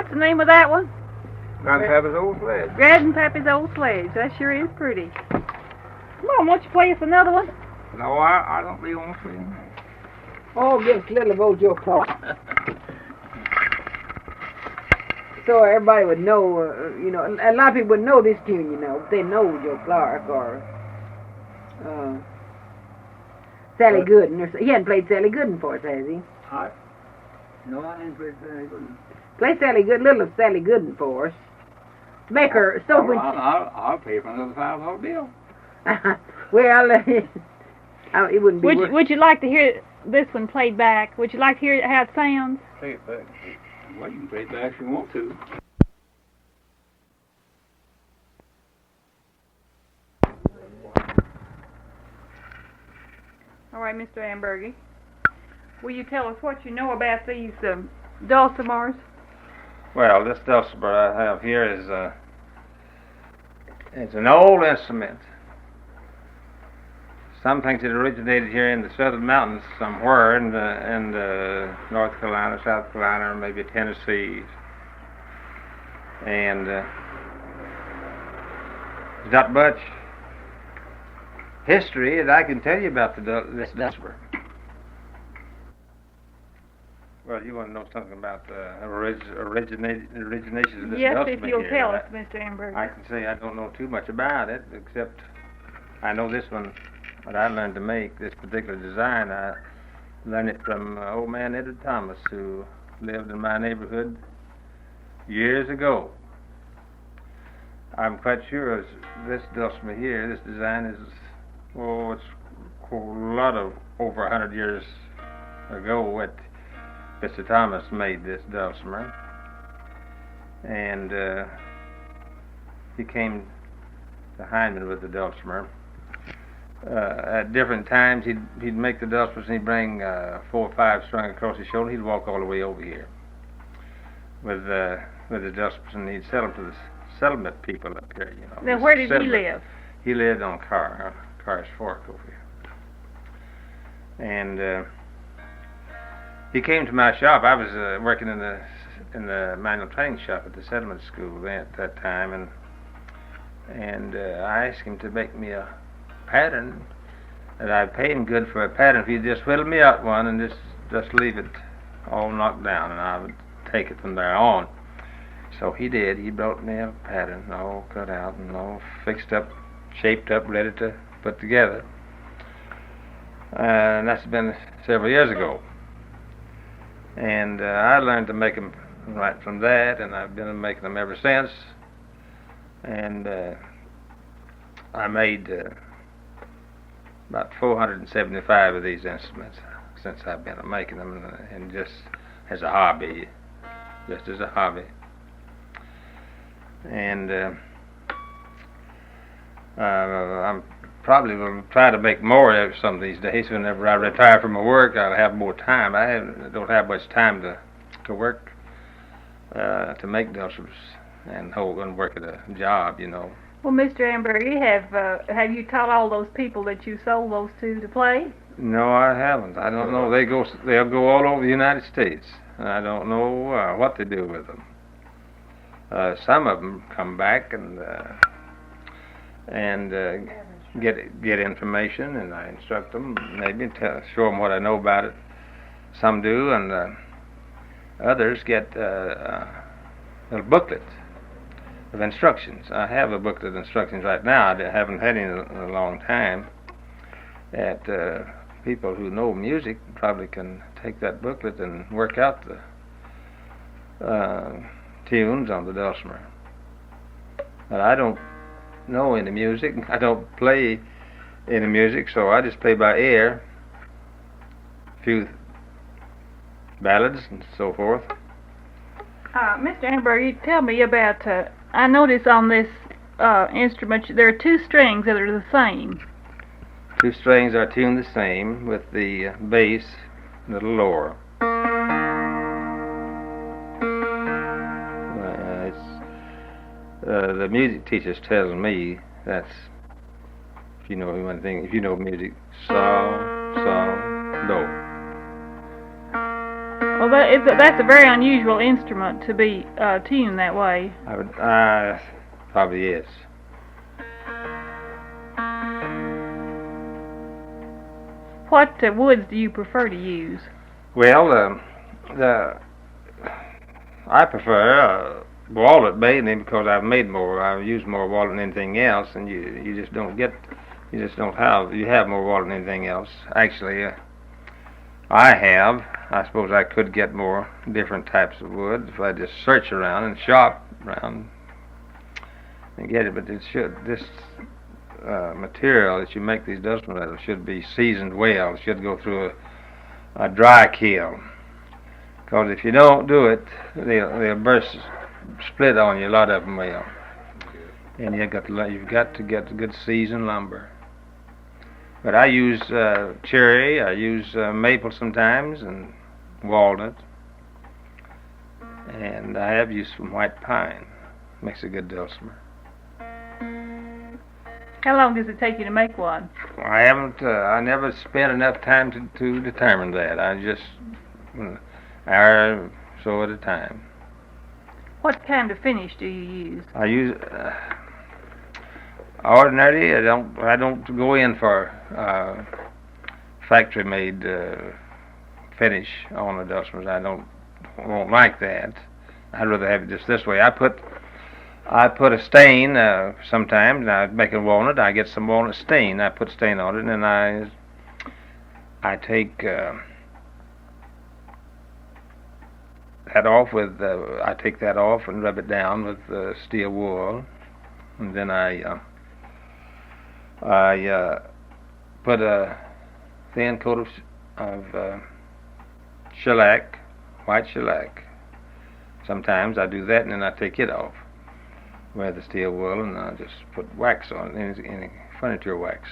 What's the name of that one? Grandpappy's Old Sledge. Grandpappy's Old Sledge. That sure is pretty. Come on, won't you play us another one? No, I don't be on swing. Oh, give us a little about your clock. So everybody would know, a lot of people would know this tune, if they know Joe Clark or Sally Gooden. He hadn't played Sally Gooden for us, has he? No, I ain't played Sally Gooden. Play little of Sally Gooden for us. Make her so when I'll pay for another $5 bill. Well, it wouldn't be. Would you like to hear this one played back? Would you like to hear how it sounds? Play it back. Well, you can play it back if you want to. All right, Mr. Amburgey. Will you tell us what you know about these dulcimers? Well, this dulcimer I have here is it's an old instrument. Some think it originated here in the Southern Mountains somewhere in North Carolina, South Carolina, or maybe Tennessee. And there's not much history that I can tell you about this dulcimer. Well, you want to know something about the origination of this yes, dulcimer? Yes, if you'll here. tell us, Mr. Amburgey. I can say I don't know too much about it, except I know this one. What I learned to make, this particular design, I learned it from old man Edward Thomas, who lived in my neighborhood years ago. I'm quite sure this dulcimer here, this design is, it's a lot of over 100 years ago what Mr. Thomas made this dulcimer. And he came to Hyndman with the dulcimer. At different times, he'd make the dulcimers and he'd bring 4 or 5 strung across his shoulder. He'd walk all the way over here with the dulcimers, and he'd sell them to the settlement people up here. Now, where did he live? He lived on Carr's Fork over here. And he came to my shop. I was working in the manual training shop at the settlement school at that time, and I asked him to make me a pattern, and I'd pay him good for a pattern if he'd just whittle me out one and just leave it all knocked down, and I would take it from there on. So he did. He brought me a pattern all cut out and all fixed up, shaped up, ready to put together. And that's been several years ago. And I learned to make them right from that, and I've been making them ever since. And I made about 475 of these instruments since I've been making them, and just as a hobby, And I'm probably will try to make more of some of these days. Whenever I retire from my work, I'll have more time. I don't have much time to work to make dulcimers and work at a job, Well, Mr. Amburgey, have you taught all those people that you sold those to play? No, I haven't. I don't know. They'll go all over the United States. I don't know what they do with them. Some of them come back and get information, and I instruct them, maybe show them what I know about it. Some do, and others get a booklet of instructions. I have a booklet of instructions right now. I haven't had any in a long time. That people who know music probably can take that booklet and work out the tunes on the dulcimer. But I don't know any music. I don't play any music, so I just play by ear. A few ballads and so forth. Mr. Amburgey, tell me about, I notice on this instrument there are 2 strings that are the same. 2 strings are tuned the same, with the bass a little lower. The music teachers tells me that's, if you know anything, if you know music, sol, do. Well, that's a very unusual instrument to be tuned that way. Probably is. What woods do you prefer to use? Well, I prefer walnut mainly because I've made more. I've used more walnut than anything else, and you just don't have more walnut than anything else. Actually, I suppose I could get more different types of wood if I just search around and shop around and get it. But this material that you make these dulcimers out of should be seasoned well. It should go through a dry kiln. Because if you don't do it, they'll burst, split on you. A lot of them will. And you've got to get good seasoned lumber. But I use cherry, I use maple sometimes, and walnut. And I have used some white pine. Makes a good dulcimer. How long does it take you to make one? I never spent enough time to determine that. I just, an hour or so at a time. What kind of finish do you use? I use, ordinarily, I don't go in for factory-made finish on the dulcimers. I won't like that. I'd rather have it just this way. I put a stain sometimes. Now, making walnut, I get some walnut stain. I put stain on it, and then I take that off with. I take that off and rub it down with steel wool, and then I put a thin coat of shellac, white shellac. Sometimes I do that, and then I take it off. Wear the steel wool, and I just put wax on it, any furniture wax.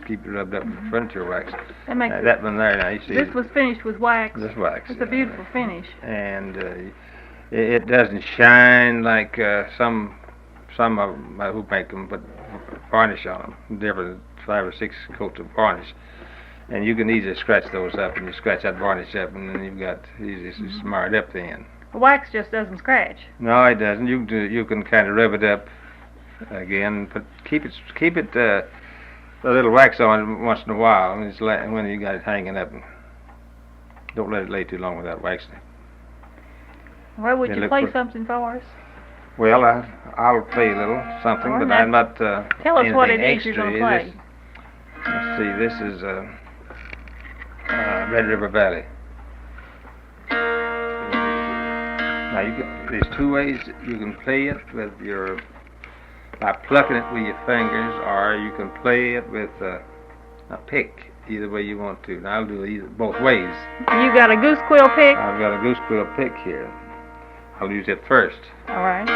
Keep it rubbed up with furniture wax. That one there, now you see. This was finished with wax. This wax. It's a beautiful finish. And it doesn't shine like some of them who make them put varnish on them. Different 5 or 6 coats of varnish, and you can easily scratch those up, and you scratch that varnish up, and then you've got easy smart up then. The wax just doesn't scratch. No, it doesn't. You can kind of rub it up again, but keep it a little wax on it once in a while when you got it hanging up. Don't let it lay too long without waxing it. Well, would you play something for us? Well, I'll play a little something, but I'm not tell us what it is you're going to play. Let's see. This is Red River Valley. Now, there's 2 ways you can play it by plucking it with your fingers, or you can play it with a pick, either way you want to. Now, I'll do both ways. You got a goose quill pick? I've got a goose quill pick here. I'll use it first. All right.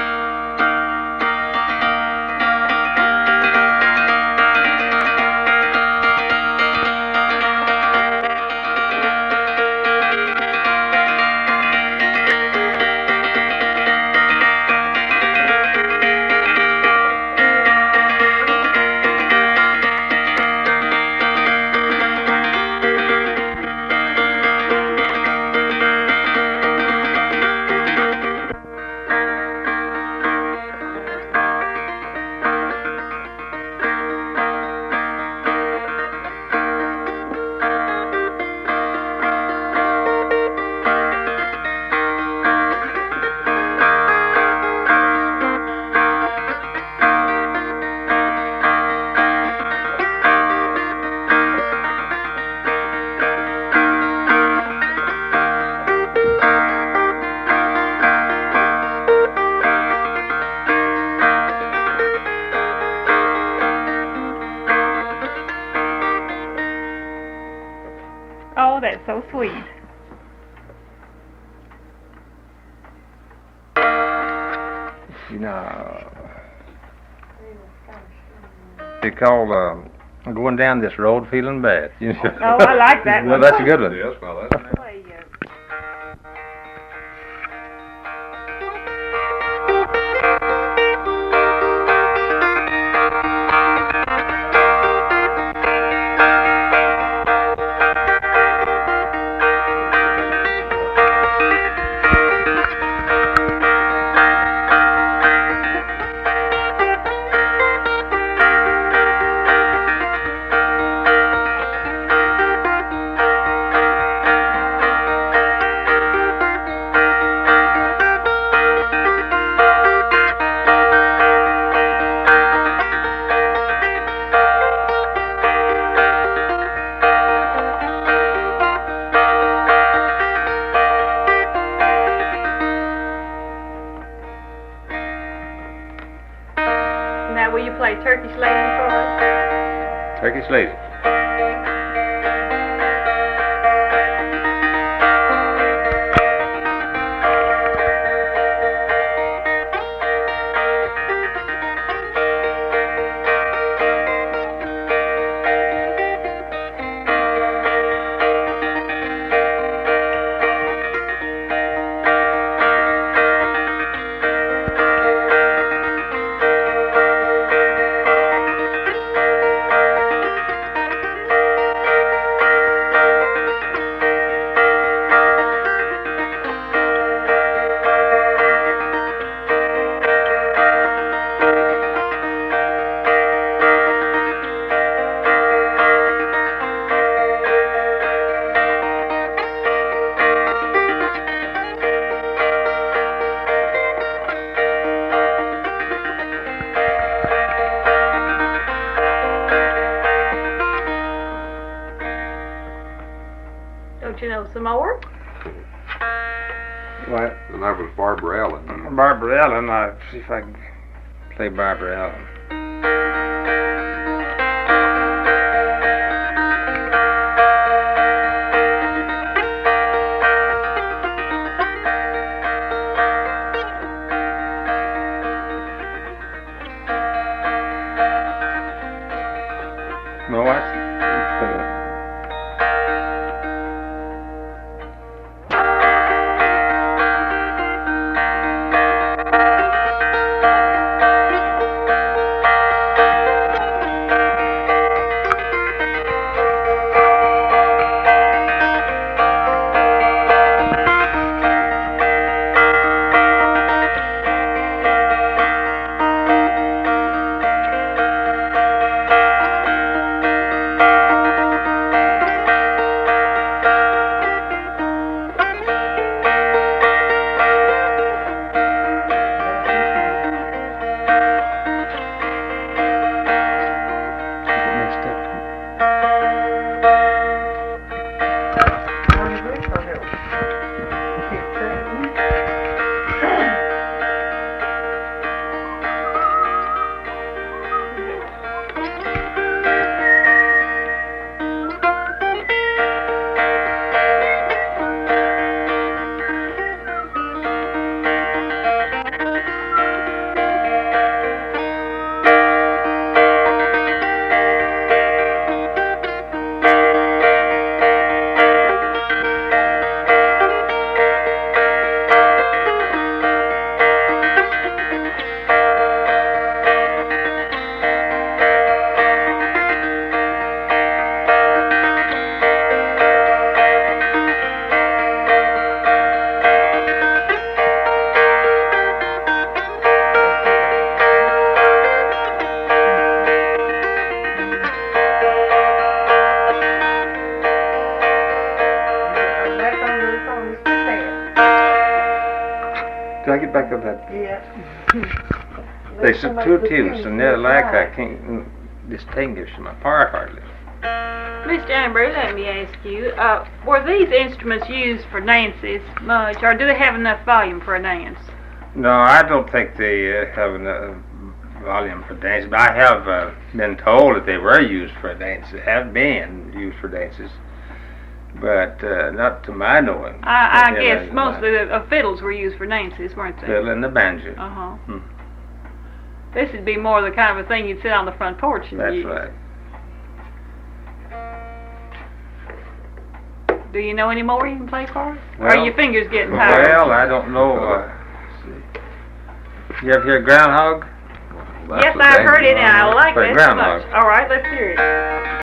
Oh, that's so sweet. You know, they call going down this road feeling bad. You know? Oh, I like that Well, one. that's a good one. Yes, well, that's will you play Turkish Lady for us? Turkish Lady. Don't you know some more? What? And that was Barbara Allen. Barbara Allen. I'll see if I can play Barbara Allen. No, Did I get back up that? Yeah. They substitutes and they're like I can't distinguish them apart hardly. Mr. Amber, let me ask you, were these instruments used for dances much, or do they have enough volume for a dance? No, I don't think they have enough volume for dances, but I have been told that they were used for dances, have been used for dances, but not to my knowing. I guess mostly the fiddles were used for dances, weren't they? Fiddle and the banjo. Uh-huh. Hmm. This would be more the kind of a thing you'd sit on the front porch and That's use. right. Do you know any more you can play for us? Or Well, are your fingers getting tired? Well, I don't know. You ever hear groundhog? That's Yes, the I've thing. heard it and I like Play it so groundhog. much. All right, let's hear it.